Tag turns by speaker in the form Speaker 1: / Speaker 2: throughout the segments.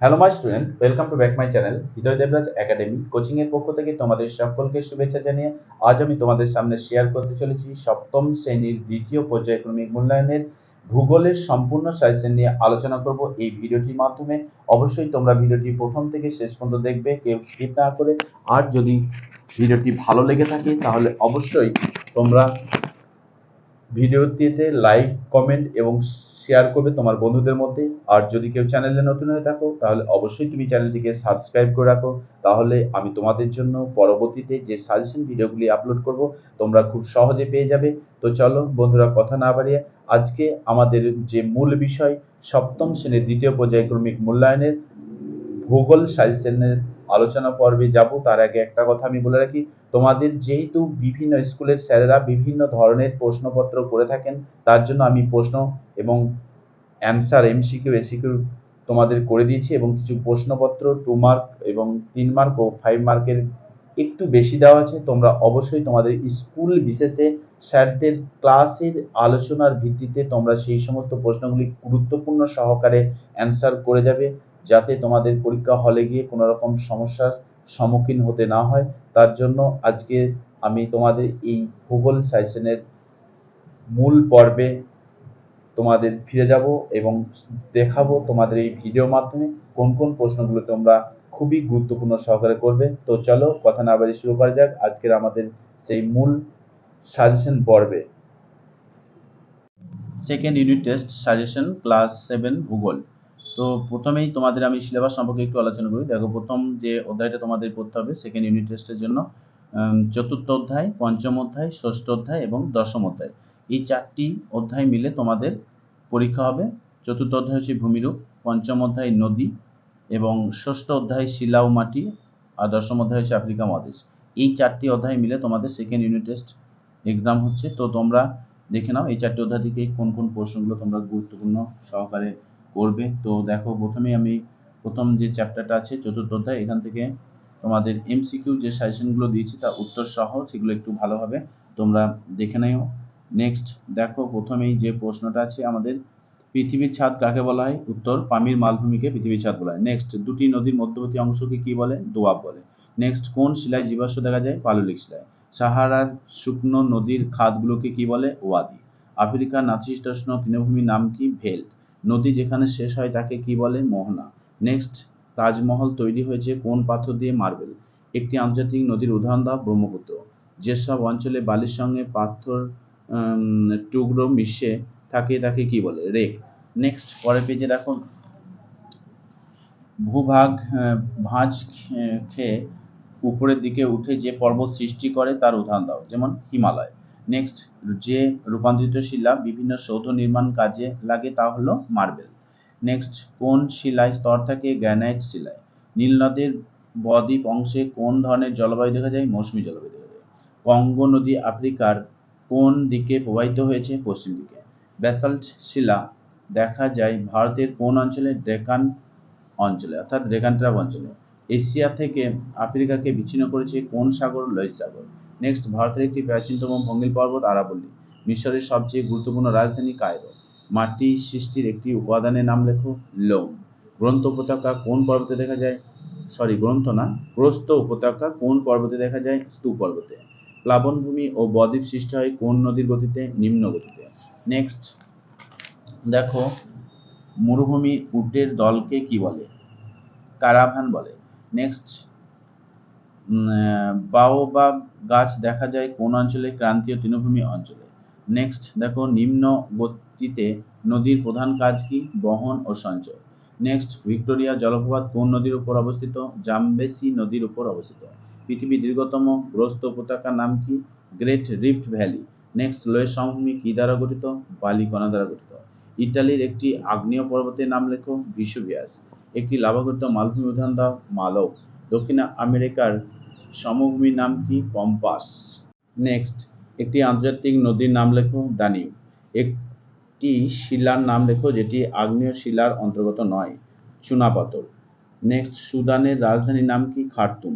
Speaker 1: Hello my student, welcome to back my channel Hriday Debraj academy coaching এর পক্ষ থেকে তোমাদের সকলকে শুভেচ্ছা জানিয়ে আজ আমি তোমাদের সামনে শেয়ার করতে চলেছি সপ্তম শ্রেণীর দ্বিতীয় পর্যায়ক্রমিক মূল্যায়নের ভূগোলের সম্পূর্ণ সাজেশন নিয়ে আলোচনা করব এই ভিডিওটির মাধ্যমে। অবশ্যই তোমরা ভিডিওটি প্রথম থেকে শেষ পর্যন্ত দেখবে, কেউ স্কিপ না করে। আর যদি ভিডিওটি ভালো লেগে থাকে তাহলে অবশ্যই তোমরা ভিডিওটিতে লাইক, কমেন্ট এবং শেয়ার করবে তোমার বন্ধুদের মধ্যে। আর যদি কেউ চ্যানেলে নতুন হয়ে থাকো তাহলে অবশ্যই তুমি চ্যানেলটিকে সাবস্ক্রাইব করে রাখো, তাহলে আমি তোমাদের জন্য পরবর্তীতে যে সাজেশন ভিডিওগুলি আপলোড করব তোমরা খুব সহজে পেয়ে যাবে। তো চলো বন্ধুরা, কথা না বাড়িয়ে আজকে আমাদের যে মূল বিষয় সপ্তম শ্রেণীর দ্বিতীয় পর্যায়ক্রমিক মূল্যায়নের ভূগোল সাজেশনের আলোচনা পর্বে যাব। তার আগে একটা কথা আমি বলে রাখি, তোমাদের যেহেতু বিভিন্ন স্কুলের স্যারেরা বিভিন্ন ধরনের প্রশ্নপত্র করে থাকেন, তার জন্য আমি প্রশ্ন এবং অ্যান্সার এমসিকিউ এসিকিউ তোমাদের করে দিয়েছি, এবং কিছু প্রশ্নপত্র 2 মার্ক এবং 3 মার্ক ও 5 মার্কের একটু বেশি দেওয়া আছে। তোমরা অবশ্যই তোমাদের স্কুল বিশেষে স্যারদের ক্লাসের আলোচনার ভিত্তিতে তোমরা সেই সমস্ত প্রশ্নগুলি গুরুত্বপূর্ণ সহকারে অ্যান্সার করে যাবে, যাতে তোমাদের পরীক্ষা হলে গিয়ে কোনো রকম সমস্যার সম্মুখীন হতে না হয়। তার জন্য আজকে আমি তোমাদের এই ভূগোল সেশনের মূল পর্বে তোমাদের ফিরে যাব এবং দেখাবো তোমাদের এই ভিডিওর মাধ্যমে কোন কোন প্রশ্নগুলো তোমরা খুবই গুরুত্বপূর্ণ সহকারে করবে। তো চলো কথা না বাড়িয়ে শুরু করা যাক আজকের আমাদের সেই মূল সাজেশন পর্বে। Second unit test suggestion class 7 ভূগোল। তো প্রথমেই তোমাদের আমি সিলেবাস সম্পর্কে একটু আলোচনা করি। দেখো, প্রথম যে অধ্যায়টা তোমাদের পড়তে হবে সেকেন্ড ইউনিট টেস্টের জন্য চতুর্থ অধ্যায়, পঞ্চম অধ্যায়, ষষ্ঠ অধ্যায় এবং দশম অধ্যায়, এই 4টি অধ্যায় মিলে তোমাদের পরীক্ষা হবে। চতুর্থ অধ্যায় হচ্ছে ভূমিরূপ, পঞ্চম অধ্যায় নদী এবং ষষ্ঠ অধ্যায় শিলা ও মাটি, আর দশম অধ্যায় হচ্ছে আফ্রিকা মহাদেশ। এই 4টি অধ্যায় মিলে তোমাদের সেকেন্ড ইউনিট টেস্ট এক্সাম হচ্ছে। তো তোমরা দেখে নাও এই 4টি অধ্যায় থেকে কোন কোন প্রশ্নগুলো তোমরা গুরুত্বপূর্ণ সহকারে করবে। তো দেখো, প্রথমেই আমি প্রথম যে চ্যাপ্টারটা আছে চতুর্থ অধ্যায়, এখান থেকে তোমাদের এমসিকিউ যে সাজেশনগুলো দিয়েছি তার উত্তর সহ সেগুলো একটু ভালোভাবে তোমরা দেখে নাও। নেক্সট দেখো, প্রথমেই যে প্রশ্নটা আছে আমাদের, পৃথিবীর ছাদ কাকে বলা হয়? উত্তর, পামির মালভূমিকে পৃথিবীর ছাদ বলা হয়। নেক্সট, দুটি নদীর মধ্যবর্তী অংশকে কি বলে? দোয়াব বলে। নেক্সট, কোন শিলায় জীবাশ্ম দেখা যায়? পাললিক শিলায়। সাহারার শুকনো নদীর খাতগুলোকে কি বলে? ওয়াদি। আফ্রিকার নাতিশীতোষ্ণ তৃণভূমির নাম কি? ভেল্ট। নদী যেখানে শেষ হয় তাকে কি বলে? মোহনা। নেক্সট, তাজমহল তৈরি হয়েছে কোন পাথর দিয়ে? মার্বেল। একটি আন্তর্জাতিক নদীর উদাহরণ দাও। ব্রহ্মপুত্র। যেসব অঞ্চলে বালির সঙ্গে পাথর টুকরো মিশে থাকে তাকে কি বলে? রেক। নেক্সট, পরের পেজে দেখো, ভূভাগ ভাঁজ খেয়ে উপরের দিকে উঠে যে পর্বত সৃষ্টি করে তার উদাহরণ দাও। যেমন হিমালয়। নেক্সট, যে রূপান্তরিত শিলা বিভিন্ন সৌধ নির্মাণ কাজে লাগে তা হলো মার্বেল। নেক্সট, কোন শিলায় স্তর থাকে? গ্রানাইট শিলায়। নীল নদের বদ্বীপ অংশে কোন ধরনের জলবায়ু দেখা যায়? মৌসুমী জলবায়ু দেখা যায়। কঙ্গো নদী আফ্রিকার কোন দিকে প্রবাহিত হয়েছে? পশ্চিম দিকে। ব্যাসাল্ট শিলা দেখা যায় ভারতের কোন অঞ্চলে? ডেকান অঞ্চলে, অর্থাৎ ডেকানট্রাপ অঞ্চলে। এশিয়া থেকে আফ্রিকাকে বিচ্ছিন্ন করেছে কোন সাগর? লোহিত সাগর। নেক্সট, ভারতের একটি প্রাচীনতম ভঙ্গিল পর্বত আরাবল্লী। মিশরের সবচেয়ে গুরুত্বপূর্ণ রাজধানী কায়রো। মাটি সৃষ্টির একটি উপাদানের নাম লেখো। লোম। গ্রন্থ উপত্যকা কোন পর্বতে দেখা যায়? গ্রন্থ না, প্রস্থ উপত্যকা কোন পর্বতে দেখা যায়? স্তূপ পর্বতে। প্লাবনভূমি ও বদ্বীপ সৃষ্টি হয় কোন নদীর গতিতে? নিম্ন গতিতে। নেক্সট দেখো, মরুভূমি উটের দলকে কি বলে? কারাভান বলে। নেক্সট, বাওবাব গাছ দেখা যায় কোন অঞ্চলে? ক্রান্তীয় তৃণভূমি অঞ্চলে। নেক্সট দেখো, নিম্ন গতিতে নদীর প্রধান কাজ কি? বহন ও সঞ্চয়। নেক্সট, ভিক্টোরিয়া জলপ্রপাত কোন নদীর উপর অবস্থিত? জামবেসি নদীর উপর অবস্থিত। পৃথিবীর দীর্ঘতম প্রস্থ উপত্যকার নাম কি? Great rift valley. নেক্সট, লোয়ের সমভূমি কি দ্বারা গঠিত? বালি কণা দ্বারা গঠিত। ইটালির একটি আগ্নেয় পর্বতের নাম লেখো। ভিসুভিয়াস। একটি লাভাগঠিত মালভূমি উদাহরণ দাও। মালব। দক্ষিণ আমেরিকার সমভূমির নাম কি? পম্পাস। নেক্সট, একটি আন্তর্জাতিক নদীর নাম লেখো। দানিউব। একটি শিলার নাম লেখো যেটি আগ্নেয় শিলার অন্তর্গত নয়। চুনাপাথর। নেক্সট, সুদানের রাজধানীর নাম কি? খার্তুম।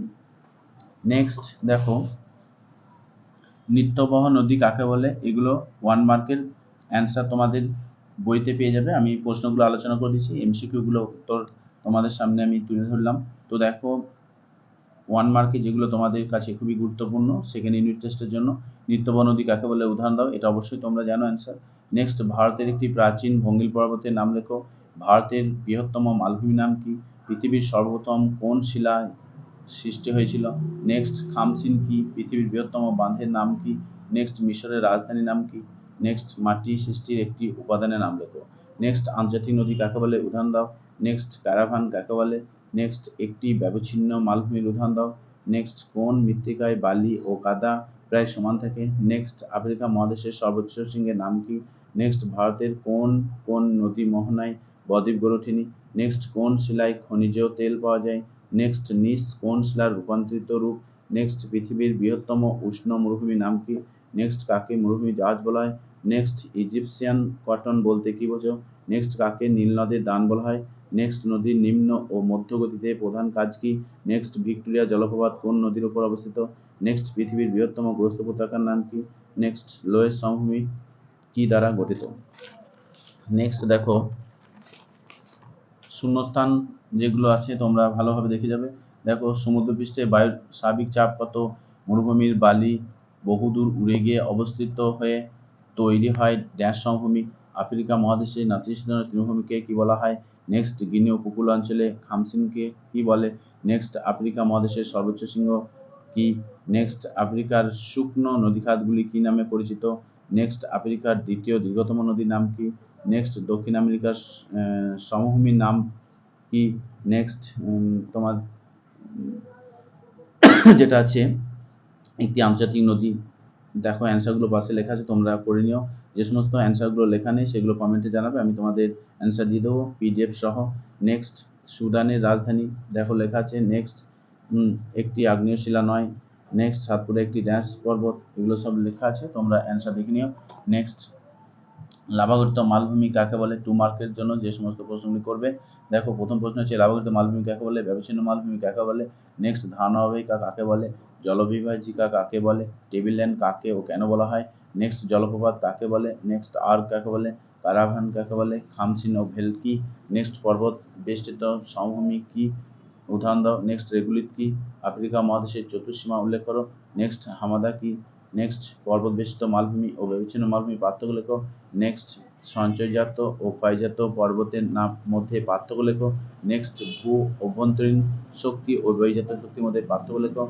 Speaker 1: নেক্সট দেখো, নিত্যবহ নদী কাকে বলে? এগুলো 1 মার্কের অ্যান্সার তোমাদের বইতে পেয়ে যাবে। আমি প্রশ্নগুলো আলোচনা করে দিচ্ছি, এমসিকিউ গুলো উত্তর তোমাদের সামনে আমি তুলে ধরলাম। তো দেখো 1 মার্কে যেগুলো তোমাদের কাছে খুবই গুরুত্বপূর্ণ সেকেন্ড ইউনিট টেস্টের জন্য, নিত্যব নদী কাকে বলে উদাহরণ দাও, এটা অবশ্যই তোমরা জানো অ্যান্সার। নেক্সট, ভারতের একটি প্রাচীন ভঙ্গিল পর্বতের নাম লেখো। ভারতের বৃহত্তম মালভূমি নাম কি? পৃথিবীর সর্বপ্রথম কোন শিলা সৃষ্টি হয়েছিল? নেক্সট, খামসিন কি? পৃথিবীর বৃহত্তম বাঁধের নাম কি? নেক্সট, মিশরের রাজধানীর নাম কি? নেক্সট, মাটি সৃষ্টির একটি উপাদানের নাম লেখো। নেক্সট, আন্তর্জাতিক নদী কাকে বলে উদাহরণ দাও। নেক্সট, ক্যারাভান কাকে বলে? নেক্সট, একটি ব্যবচ্ছিন্ন মালভূমির উদাহরণ দাও। নেক্সট, কোন মৃত্তিকায় বালি ও কাদা প্রায় সমান থাকে? নেক্সট, আফ্রিকা মহাদেশের সর্বোচ্চ শৃঙ্গের নাম কি? নেক্সট, ভারতের কোন কোন নদী মোহনায় বদ্বীপ গড়ে ওঠেনি? নেক্সট, কোন শিলায় খনিজ তেল পাওয়া যায়? নেক্সট, নিস কোন শিলার রূপান্তরিত রূপ? নেক্সট, পৃথিবীর বৃহত্তম উষ্ণ মরুভূমির নাম কি? নেক্সট, কাকে মরুভূমি জাহাজ বলা হয়? নেক্সট, ইজিপশিয়ান কটন বলতে কি বোঝো? নেক্সট, কাকে নীল নদের দান বলা হয়? নেক্সট, নদীর নিম্ন ও মধ্য গতিতে প্রধান কাজ কি? নেক্সট, ভিক্টোরিয়া জলপ্রপাত কোন নদীর উপর অবস্থিত? নেক্সট, পৃথিবীর বৃহত্তম গ্রস্ত উপত্যকার নাম কি? নেক্সট, লোয়েস সমভূমি কি দ্বারা গঠিত? নেক্সট দেখো শূন্যস্থান যেগুলো আছে তোমরা ভালোভাবে দেখে যাবে। দেখো, সমুদ্রপৃষ্ঠে বায়ুর স্বাভাবিক চাপ কত? মরুভূমির বালি বহুদূর উড়ে গিয়ে অবস্থিত হয়ে তৈরি হয় ড্যাশ সমভূমি। আফ্রিকা মহাদেশে নাতিশীতোষ্ণ তৃণভূমিকে কি বলা হয়? নেক্সট, গিনি উপকূল অঞ্চলে খামসিনকে কি বলে? নেক্সট, আফ্রিকা মহাদেশের সর্বোচ্চ শৃঙ্গ কি? নেক্সট, আফ্রিকার শুকনো নদীখাতগুলি কি নামে পরিচিত? নেক্সট, আফ্রিকার দ্বিতীয় দীর্ঘতম নদীর নাম কি? নেক্সট, দক্ষিণ আমেরিকার সমভূমির নাম কি? নেক্সট, তোমার যেটা আছে একটি আন্তর্জাতিক নদী। দেখো অ্যান্সারগুলো পাশে লেখা আছে, তোমরা করে নিও। যে সমস্ত অ্যান্সারগুলো লেখা নেই সেগুলো কমেন্টে জানাবে, আমি তোমাদের অ্যান্সার দিয়ে দেবো পিডিএফ সহ। নেক্সট, সুদানের রাজধানী দেখো লেখা আছে। নেক্সট, একটি আগ্নেয় শিলা নয়। নেক্সট, সাতপুরে একটি ড্যাশ পর্বত, এগুলো সব লেখা আছে, তোমরা অ্যান্সার দেখে নিও। নেক্সট, লাভাগঠিত মালভূমি কাকে বলে? 2 মার্কের জন্য যে সমস্ত প্রশ্নগুলি করবে। দেখো প্রথম প্রশ্ন হচ্ছে লাভাগঠিত মালভূমি কাকে বলে? ব্যবচ্ছিন্ন মালভূমি কাকে বলে? নেক্সট, ধারণা অববাহিকা কাকে বলে? জলবিভাজিকা কাকে বলে? টেবিল ল্যান্ড কাকে ও কেন বলা হয়? নেক্সট, জলপ্রপাত কাকে বলে? নেক্সট, আর্ক কাকে বলে? কারাভান কাকে বলে? খামসিন ও ভেল কি? নেক্সট, পর্বত বেষ্টিত সমভূমি কি? উদাহরণ দাও। নেক্সট, রেগুলিত কি? আফ্রিকা মহাদেশের চতুর্সীমা উল্লেখ করো। নেক্সট, হামাদা কি? নেক্সট, পর্বত বেষ্টিত মালভূমি ও ব্যবচ্ছিন্ন মালভূমি পার্থক্য লেখো। নেক্সট, সঞ্চয়জাত ও ক্ষয়জাত পর্বতের মধ্যে পার্থক্য লেখো। নেক্সট, ভূ অভ্যন্তরীণ শক্তি ও বহির্জাত শক্তির মধ্যে পার্থক্য লেখো।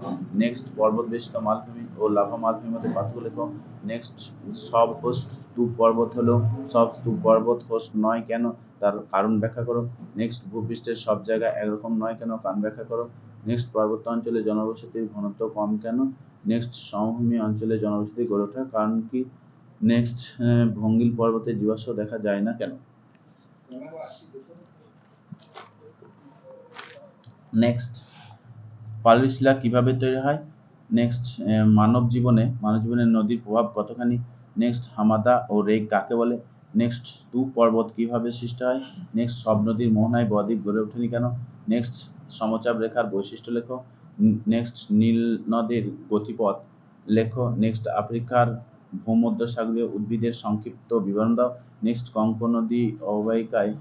Speaker 1: নেক্সট, পর্বত বেষ্টিত মালভূমি ও লাভা মালভূমির মধ্যে পার্থক্য লেখো। নেক্সট, সব হোস্ট স্তূপ পর্বত হলো সব স্তূপ পর্বত হোস্ট নয় কেন, তার কারণ ব্যাখ্যা করো। নেক্সট, ভূপৃষ্ঠের সব জায়গায় একরকম নয় কেন, কারণ ব্যাখ্যা করো। নেক্সট, পার্বত্য অঞ্চলে জনবসতির ঘনত্ব কম কেন? নেক্সট, সমভূমি অঞ্চলে জনবসতি গড়ে ওঠার কারণ কি? নেক্সট, ভঙ্গিল পর্বতে জীবাশ্ম দেখা যায় না কেন? নেক্সট, পাললিক শিলা কিভাবে তৈরি হয়? নেক্সট, মানব জীবনে নদীর প্রভাব কতখানি? নেক্সট, হামাদা ও রেগ কাকে বলে? নেক্সট, স্তূপ পর্বত কিভাবে সৃষ্টি হয়? নেক্সট, সব নদীর মোহনায় বদ্বীপ গড়ে ওঠেনি কেন? নেক্সট, সমচাপ রেখার বৈশিষ্ট্য লেখো। নেক্সট, নীল নদের গতিপথ লেখো। নেক্সট, আফ্রিকার ভূমধ্যসাগরীয় উদ্ভিদের সংক্ষিপ্ত বিবরণ দাও। নেক্সট, কঙ্কো নদী অববাহিকায়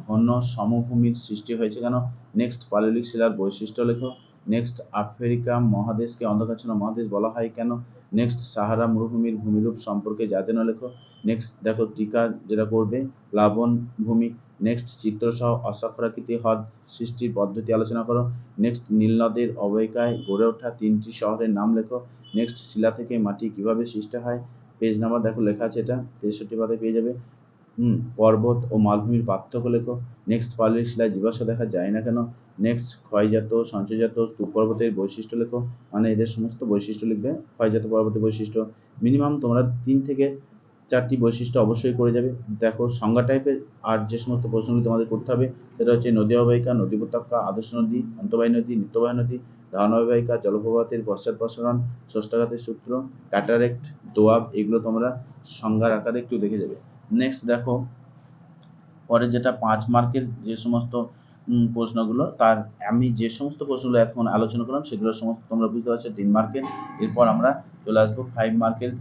Speaker 1: ঘন সমভূমির সৃষ্টি হয়েছে কেন? নেক্সট, পাললিক শিলার বৈশিষ্ট্য লেখো। নেক্সট, আফ্রিকা মহাদেশকে অন্ধকারাচ্ছন্ন মহাদেশ বলা হয় কেন? নেক্সট, সাহারা মরুভূমির ভূমিরূপ সম্পর্কে জাতেন লেখো। নেক্সট দেখো টিকা যেটা করবে প্লাবন ভূমি। নেক্সট, চিত্র সহ অস্বাক্ষরাকৃতি হ্রদ সৃষ্টির পদ্ধতি আলোচনা করো। নেক্সট, নীল নদের অববাহিকায় গড়ে ওঠা 3টি শহরের নাম লেখো। নেক্সট, শিলা থেকে মাটি কিভাবে সৃষ্টি হয়? পেজ নাম্বার দেখো লেখা আছে, এটা 63 পাতায় পেয়ে যাবে। পর্বত ও মালভূমির পার্থক্য লেখো। নেক্সট, পাললিক শিলায় জীবাশ্ম দেখা যায় না কেন? নেক্সট, ক্ষয়জাত সঞ্চয়জাত স্তূপ পর্বতের বৈশিষ্ট্য লেখো, মানে এদের সমস্ত বৈশিষ্ট্য লিখবে। ক্ষয়জাত পর্বতের বৈশিষ্ট্য মিনিমাম তোমরা 3 থেকে 4টি বৈশিষ্ট্য অবশ্যই করে যাবে। দেখো সংজ্ঞা টাইপের আর যে সমস্ত প্রশ্নগুলি তোমাদের করতে হবে সেটা হচ্ছে নদী অববাহিকা, নদী উপত্যকা, আদর্শ নদী, অন্তর্বাহী নদী, নিত্যবাহী নদী, ধারণা অববাহিকা, জলপ্রপাতের পশ্চাৎপসরণ, ষষ্ঠাঘাতের সূত্র, ক্যাটারেক্ট, দোয়াব, এগুলো তোমরা সংজ্ঞার আকারে একটু দেখে যাবে। নেক্সট দেখো পরে যেটা 5 মার্কের যে সমস্ত প্রশ্নগুলো, তার আমি যে সমস্ত প্রশ্নগুলো এখন আলোচনা করলাম সেগুলো সমস্ত তোমরা বুঝতে পারছো 3 মার্কের। এরপর আমরা চলে আসবো 5 মার্কের।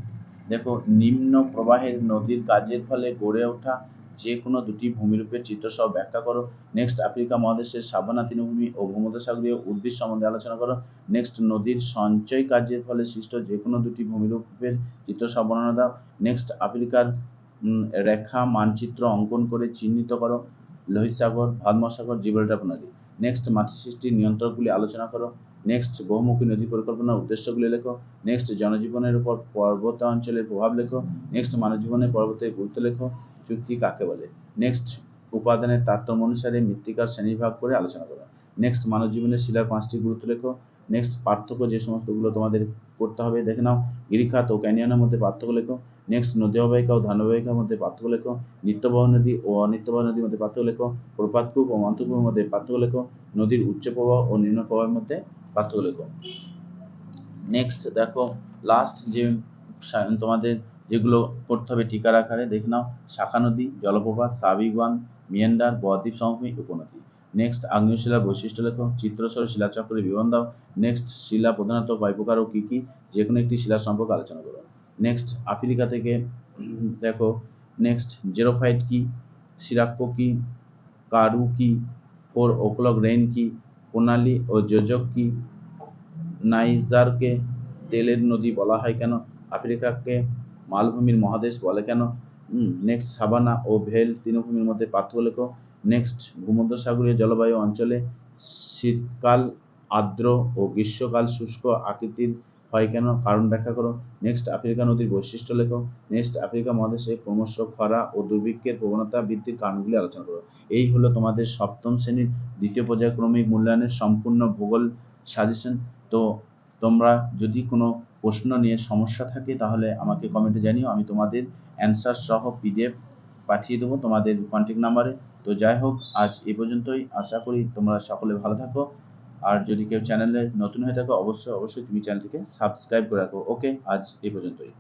Speaker 1: দেখো, নিম্ন প্রবাহের নদীর কাজের ফলে গড়ে ওঠা যে কোনো দুটি ভূমিরূপের চিত্র সহ ব্যাখ্যা করো। নেক্সট আফ্রিকা মহাদেশের সাভানা তৃণভূমি ও ভূমধ্যসাগরীয় উদ্ভিদ সম্বন্ধে আলোচনা করো। নেক্সট নদীর সঞ্চয় কার্যের ফলে সৃষ্ট যে কোনো দুটি ভূমিরূপের চিত্র সহ বর্ণনা দাও। নেক্সট আফ্রিকার রেখা মানচিত্র অঙ্কন করে চিহ্নিত করো। লোহিত সাগর, ভারত মহাসাগর, জিব্রাল্টার প্রণালী। নেক্সট মাটি সৃষ্টির নিয়ন্ত্রকগুলি আলোচনা করো। নেক্সট বহুমুখী নদী পরিকল্পনার উদ্দেশ্যগুলি লেখো। নেক্সট জনজীবনের উপর পর্বতাঞ্চলের প্রভাব লেখো। নেক্সট মানবজীবনের পর্বতের গুরুত্ব লেখো। চুক্তি কাকে বলে? নেক্সট উপাদানের তারতম্য অনুসারে মৃত্তিকার শ্রেণীবিভাগ করে আলোচনা করো। নেক্সট মানব জীবনের শিলার 5টি গুরুত্ব লেখো। নেক্সট পার্থক্য যে সমস্তগুলো তোমাদের করতে হবে দেখে নাও। গিরিখাত ও ক্যানিয়নের মধ্যে পার্থক্য লেখো। নেক্সট নদী অববাহিকা ও ধান অববাহিকার মধ্যে পার্থক্য লেখো। নিত্যবহ নদী ও অনিত্যবহ নদীর মধ্যে পার্থক্য লেখো। প্রপাতকূপ ও মন্থরকূপের মধ্যে পার্থক্য লেখো। নদীর উচ্চ প্রবাহ ও নিম্ন প্রবাহের মধ্যে পার্থক্য লেখো। নেক্সট দেখো লাস্ট যে তোমাদের যেগুলো করতে হবে টিকার আকারে দেখে নাও। শাখা নদী, জলপ্রপাত, স্বাভাবিক বাঁধ, মিয়ান্ডার, বদ্বীপ সমভূমি, উপনদী। নেক্সট আগ্নেয় শিলার বৈশিষ্ট্য লেখো। চিত্রসহ শিলাচক্রের বিবরণ দাও। নেক্সট শিলা প্রধানত কয় প্রকার ও কি কি, যে কোনো একটি শিলার সম্পর্কে আলোচনা করো। নেক্সট আফ্রিকা থেকে দেখো নেক্সট জেরোফাইট কি, সিরাক্কো কি, কারু কি, 4 o'clock রেইন কি, প্রণালী ও যোজক কি, নাইজারকে তেলের নদী বলা হয় কেন, আফ্রিকাকে মালভূমির মহাদেশ বলে কেন। নেক্সট সাভানা ও ভেল তৃণভূমির মধ্যে পার্থক্য লেখো। নেক্সট ভূমধ্যসাগরীয় জলবায়ু অঞ্চলে শীতকাল আর্দ্র ও গ্রীষ্মকাল শুষ্ক আকৃতির হয় কেন, কারণ ব্যাখ্যা করো। নেক্সট আফ্রিকা নদীর বৈশিষ্ট্য লেখো। নেক্সট আফ্রিকা মহাদেশে ক্রমশ খরা ও দুর্ভিক্ষের প্রবণতা বৃদ্ধির কারণগুলি আলোচনা করো। এই হলো তোমাদের সপ্তম শ্রেণীর দ্বিতীয় পর্যায়ক্রমিক মূল্যায়নের সম্পূর্ণ ভূগোল সাজেশন। তো তোমরা যদি কোনো প্রশ্ন নিয়ে সমস্যা থাকে তাহলে আমাকে কমেন্টে জানিও, আমি তোমাদের অ্যান্সার সহ PDF পাঠিয়ে দেবো তোমাদের কন্ট্যাক্ট নাম্বারে। তো যাই হোক, আজ এ পর্যন্তই। আশা করি তোমরা সকলে ভালো থাকো। আর যদি কেউ চ্যানেলে নতুন হয়ে থাকো অবশ্যই তুমি চ্যানেলটিকে সাবস্ক্রাইব করে রাখো। ওকে, আজ এ পর্যন্তই।